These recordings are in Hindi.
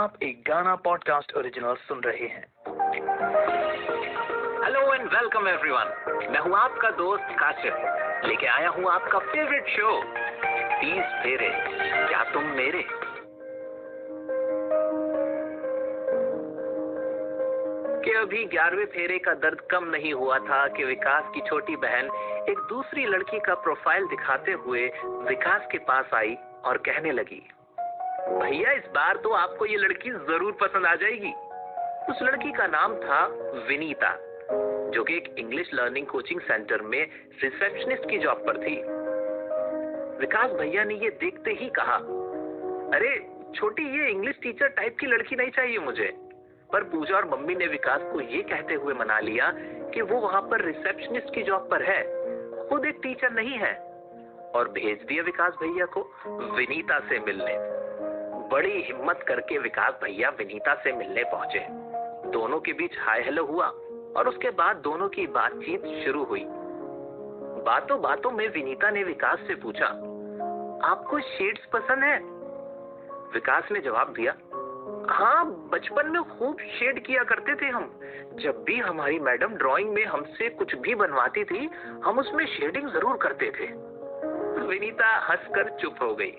आप एक गाना पॉडकास्ट ओरिजिनल सुन रहे हैं। हेलो एंड वेलकम एवरीवन, मैं हूं आपका दोस्त काशिफ, लेके आया हूं आपका फेवरेट शो 30 फेरे, क्या तुम मेरे। कि अभी 11वें फेरे का दर्द कम नहीं हुआ था कि विकास की छोटी बहन एक दूसरी लड़की का प्रोफाइल दिखाते हुए विकास के पास आई और कहने लगी, भैया इस बार तो आपको ये लड़की जरूर पसंद आ जाएगी। उस लड़की का नाम था विनीता, जो कि एक इंग्लिश लर्निंग कोचिंग सेंटर में रिसेप्शनिस्ट की जॉब पर थी। विकास भैया ने ये देखते ही कहा, अरे छोटी ये इंग्लिश टीचर टाइप की लड़की नहीं चाहिए मुझे। पर पूजा और मम्मी ने विकास को ये कहते हुए मना लिया कि वो वहां पर रिसेप्शनिस्ट की जॉब पर है, खुद एक टीचर नहीं है, और भेज दिया विकास भैया को विनीता से मिलने। बड़ी हिम्मत करके विकास भैया विनीता से मिलने पहुंचे। दोनों के बीच हाय हेलो हुआ और उसके बाद दोनों की बातचीत शुरू हुई। बातों बातों में विनीता ने विकास से पूछा, आपको शेड्स पसंद है? विकास ने जवाब दिया, हाँ बचपन में खूब शेड किया करते थे हम। जब भी हमारी मैडम ड्राइंग में हमसे कुछ भी बनवाती थी, हम उसमें शेडिंग जरूर करते थे। विनीता हंसकर चुप हो गई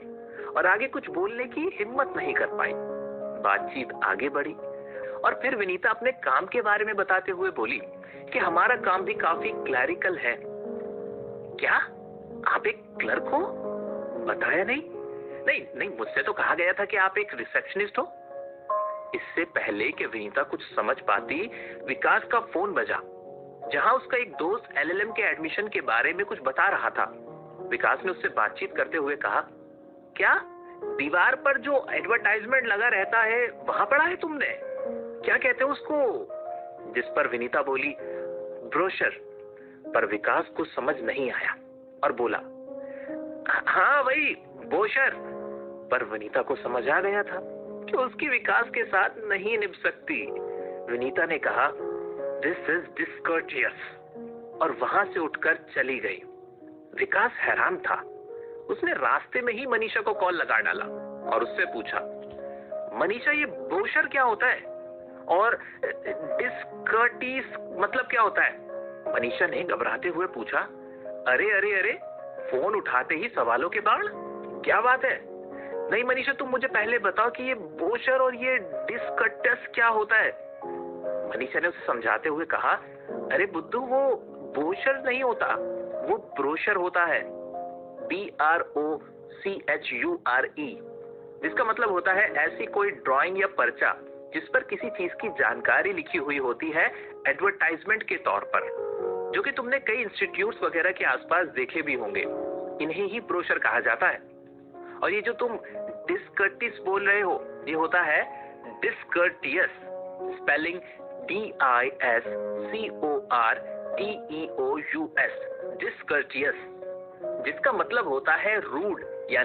और आगे कुछ बोलने की हिम्मत नहीं कर पाई। बातचीत आगे बढ़ी और फिर विनीता अपने काम के बारे में बताते हुए बोली कि हमारा काम भी काफी क्लरिकल है। क्या आप एक क्लर्क हो? बताया नहीं। नहीं, मुझसे तो कहा गया था कि आप एक रिसेप्शनिस्ट हो। इससे पहले कि विनीता कुछ समझ पाती, विकास का फोन बजा, जहां उसका एक दोस्त एलएलएम के एडमिशन के बारे में कुछ बता रहा था। विकास ने उससे बातचीत करते हुए कहा, क्या दीवार पर जो एडवर्टाइजमेंट लगा रहता है वहां पढ़ा है तुमने? क्या कहते हैं उसको? जिस पर विनीता बोली, ब्रोशर। पर विकास को समझ नहीं आया और बोला, हाँ वही ब्रोशर। पर विनीता को समझ आ गया था कि उसकी विकास के साथ नहीं निभ सकती। विनीता ने कहा, दिस इज डिसकर्टियस, और वहां से उठकर चली गई। विकास हैरान था। उसने रास्ते में ही मनीषा को कॉल लगा डाला और उससे पूछा, मनीषा ये ब्रोशर क्या होता है और डिसकर्टियस मतलब क्या होता है? मनीषा ने घबराते हुए पूछा, अरे फोन उठाते ही सवालों के बाढ़, क्या बात है? नहीं मनीषा, तुम मुझे पहले बताओ कि ये ब्रोशर और ये डिसकर्टियस क्या होता है। मनीषा ने उसे समझाते हुए कहा, अरे बुद्धू, वो ब्रोशर नहीं होता, वो ब्रोशर होता है, BROCHURE, जिसका मतलब होता है ऐसी कोई ड्राइंग या पर्चा जिस पर किसी चीज की जानकारी लिखी हुई होती है एडवर्टाइजमेंट के तौर पर, जो कि तुमने कई इंस्टीट्यूट्स वगैरह के आसपास देखे भी होंगे। इन्हें ही ब्रोशर कहा जाता है। और ये जो तुम डिसकर्टियस बोल रहे हो, ये होता है डिसकर्टियस, स्पेलिंग DISCORTEOUS, डिसकर्टियस, जिसका मतलब होता है रूड